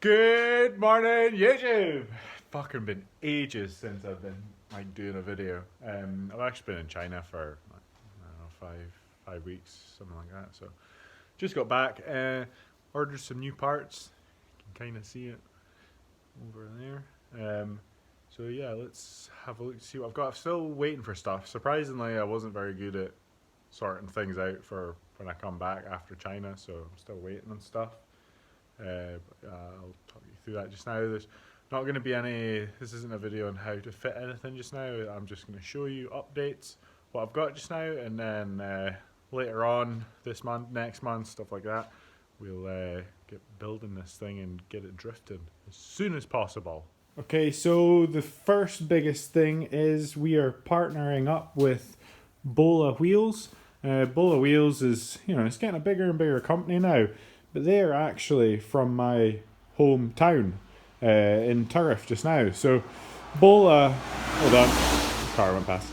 Good morning, YouTube! Fucking been ages since I've been like doing a video. I've actually been in China for I don't know, five weeks, something like that. So just got back. Ordered some new parts. You can kind of see it over there. So yeah, let's have a look to see what I've got. I'm still waiting for stuff. Surprisingly, I wasn't very good at sorting things out for when I come back after China, so I'm still waiting on stuff. I'll talk you through that just now. There's not going to be any, this isn't a video on how to fit anything just now. I'm just going to show you updates, what I've got just now, and then later on this month, next month, stuff like that, we'll get building this thing and get it drifted as soon as possible. Okay, so the first biggest thing is we are partnering up with Bola Wheels. Bola Wheels is, it's getting a bigger and bigger company now. But they're actually from my hometown in Turriff just now. So Bola, hold on, the car went past.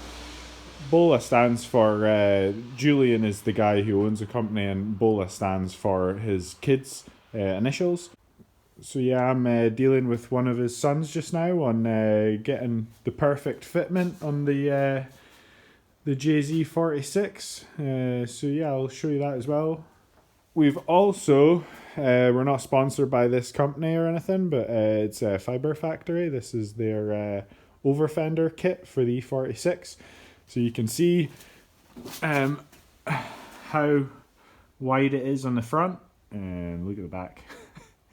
Bola stands for, Julian is the guy who owns the company, and Bola stands for his kids' initials. So yeah, I'm dealing with one of his sons just now on getting the perfect fitment on the E46. So yeah, I'll show you that as well. We've also, we're not sponsored by this company or anything, but it's a Fiber Factory. This is their over fender kit for the E46. So you can see how wide it is on the front, and look at the back.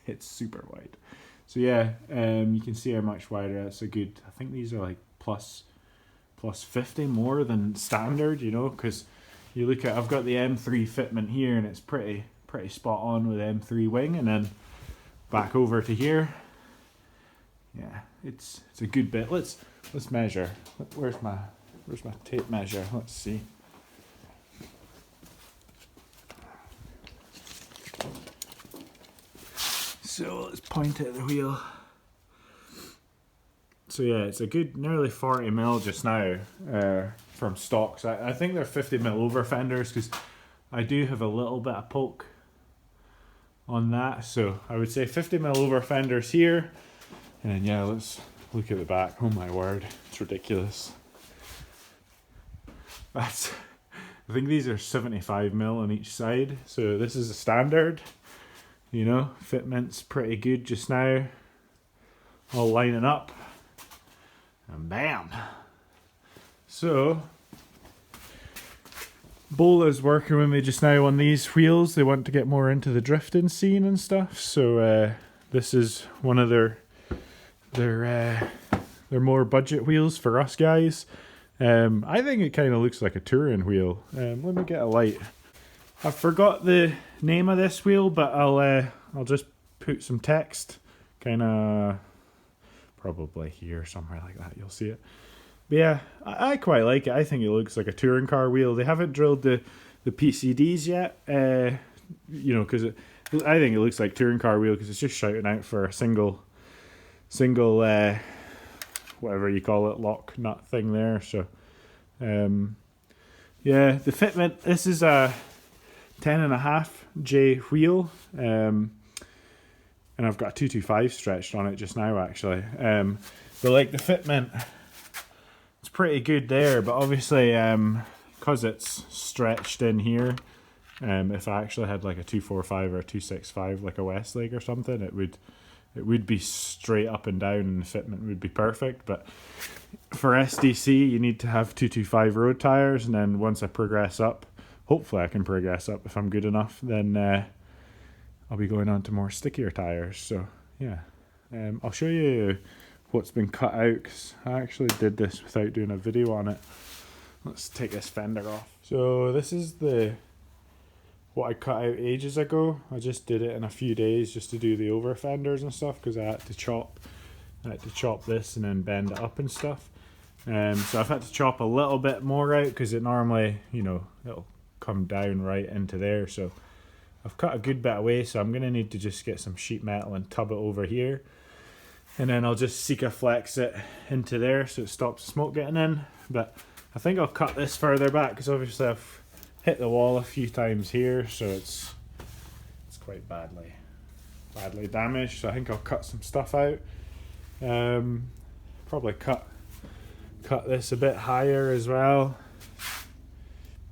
It's super wide. So yeah, you can see how much wider. That's a good, I think these are like plus 50 more than standard, because you look at, I've got the M3 fitment here, and it's pretty spot on with M3 wing, and then back over to here. Yeah, it's a good bit. Let's measure. Where's my tape measure? Let's see. So let's point at the wheel. So yeah, it's a good nearly 40 mil just now from stocks. I think they're 50 mil over fenders, because I do have a little bit of poke on that. So I would say 50 mil over fenders here. And then yeah, let's look at the back. Oh my word, it's ridiculous. I think these are 75 mil on each side. So this is a standard. Fitment's pretty good just now. All lining up. And bam! So Bola's working with me just now on these wheels. They want to get more into the drifting scene and stuff. So this is one of their more budget wheels for us guys. I think it kind of looks like a touring wheel. Let me get a light. I forgot the name of this wheel, but I'll just put some text, kind of probably here somewhere like that. You'll see it. But yeah, I quite like it. I think it looks like a touring car wheel. They haven't drilled the PCDs yet, because I think it looks like touring car wheel, because it's just shouting out for a single whatever you call it, lock nut thing there. So yeah, the fitment, this is a 10.5J wheel, and I've got a 225 stretched on it just now actually. But like the fitment, it's pretty good there, but obviously because it's stretched in here, if I actually had like a 245 or a 265, like a Westlake or something, it would be straight up and down, and the fitment would be perfect. But for SDC, you need to have 225 road tires, and then once I progress up, hopefully I can progress up if I'm good enough, then I'll be going on to more stickier tires. So yeah, I'll show you what's been cut out, because I actually did this without doing a video on it. Let's take this fender off. So this is what I cut out ages ago. I just did it in a few days just to do the over fenders and stuff, because I had to chop this and then bend it up and stuff. So I've had to chop a little bit more out, because it normally, it'll come down right into there. So I've cut a good bit away, so I'm going to need to just get some sheet metal and tub it over here. And then I'll just Sika flex it into there so it stops smoke getting in. But I think I'll cut this further back, because obviously I've hit the wall a few times here, so it's quite badly. badly damaged, so I think I'll cut some stuff out. Probably cut this a bit higher as well.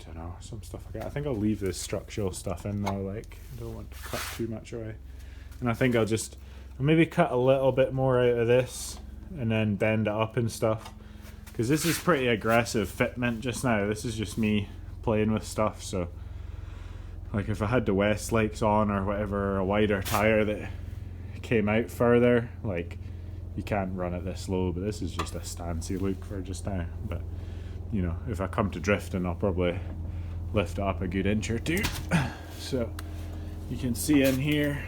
Don't know, some stuff like that. I think I'll leave this structural stuff in though, like I don't want to cut too much away. And I think I'll maybe cut a little bit more out of this and then bend it up and stuff, because this is pretty aggressive fitment just now. This is just me playing with stuff, so like if I had the Westlake's on or whatever, a wider tire that came out further, like you can't run it this low, but this is just a stancy look for just now. But you know, if I come to drifting, I'll probably lift it up a good inch or two. So you can see in here,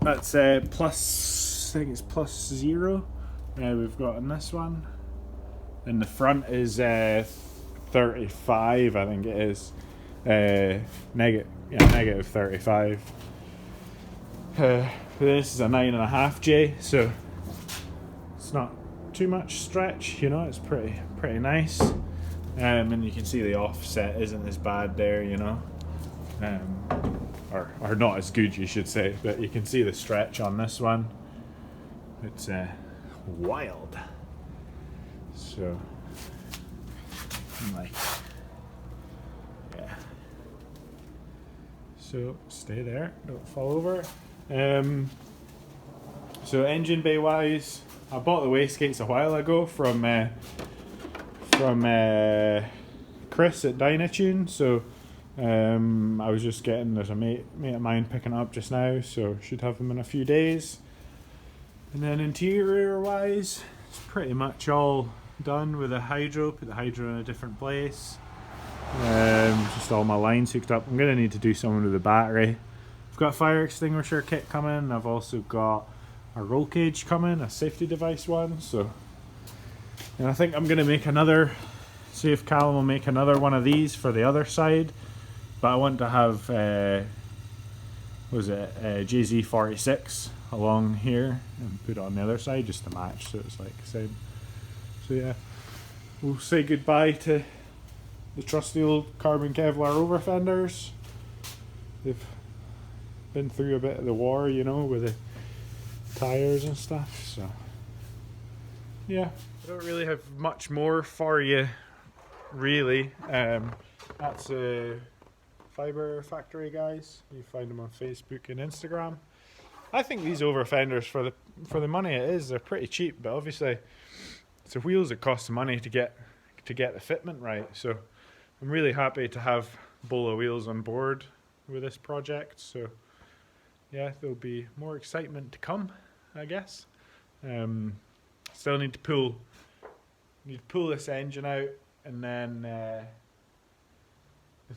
that's plus, I think it's +0. We've got in this one, and the front is 35, I think it is. Negative 35. This is a 9.5J, so it's not too much stretch, you know, it's pretty nice. And you can see the offset isn't as bad there, you know, or not as good, you should say, but you can see the stretch on this one. It's wild. So like, yeah, so stay there, don't fall over. So engine bay wise, I bought the wastegates a while ago from Chris at Dynatune. So I was just getting, there's a mate of mine picking up just now, so should have them in a few days. And then interior wise, it's pretty much all done with a hydro. Put the hydro in a different place. Just all my lines hooked up. I'm gonna need to do something with the battery. I've got a fire extinguisher kit coming. I've also got a roll cage coming, a safety device one. So, and I think I'm gonna make another, see if Callum will make another one of these for the other side. But I want to have JZ46 along here and put it on the other side just to match, so it's like the same. So yeah, we'll say goodbye to the trusty old carbon Kevlar over fenders. They've been through a bit of the war, you know, with the tires and stuff. So yeah, I don't really have much more for you, really. That's a Fiber Factory guys. You find them on Facebook and Instagram. I think these over fenders, for the money it is, they're pretty cheap, but obviously it's the wheels that cost the money to get the fitment right. So I'm really happy to have Bolo wheels on board with this project. So yeah, there'll be more excitement to come, I guess. Still need to pull this engine out, and then the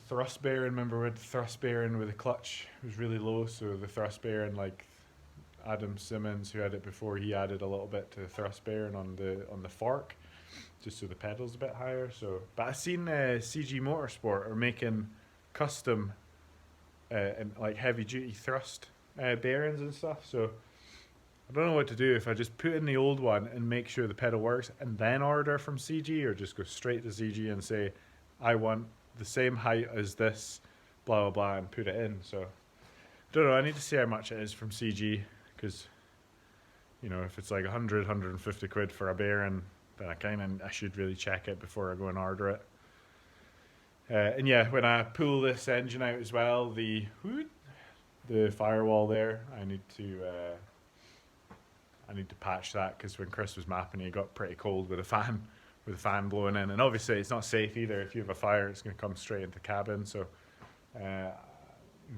thrust bearing. Remember, with the thrust bearing with the clutch was really low, so the thrust bearing, like Adam Simmons, who had it before, he added a little bit to the thrust bearing on the fork, just so the pedal's a bit higher. So, but I've seen CG Motorsport are making custom and like heavy duty thrust bearings and stuff. So I don't know what to do, if I just put in the old one and make sure the pedal works and then order from CG, or just go straight to CG and say I want the same height as this, blah blah blah, and put it in. So I don't know, I need to see how much it is from CG, because you know, if it's like 150 quid for a bearing, then I should really check it before I go and order it. And yeah, when I pull this engine out as well, the firewall there, I need to patch that, because when Chris was mapping it got pretty cold with the fan blowing in, and obviously it's not safe either. If you have a fire, it's going to come straight into the cabin. So I'm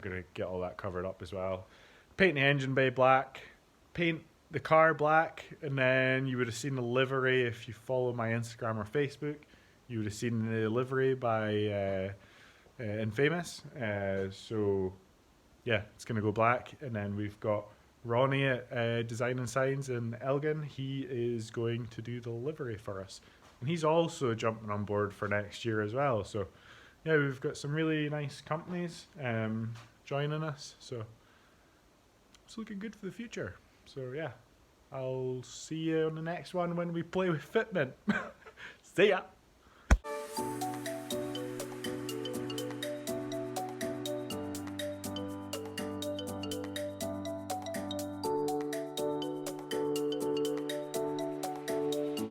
going to get all that covered up as well. Paint the engine bay black, paint the car black, and then you would have seen the livery if you follow my Instagram or Facebook. You would have seen the livery by Infamous. So yeah, it's going to go black. And then we've got Ronnie at Design and Signs in Elgin. He is going to do the livery for us, and he's also jumping on board for next year as well. So yeah, we've got some really nice companies joining us, so it's looking good for the future. So yeah, I'll see you on the next one when we play with fitment. See ya.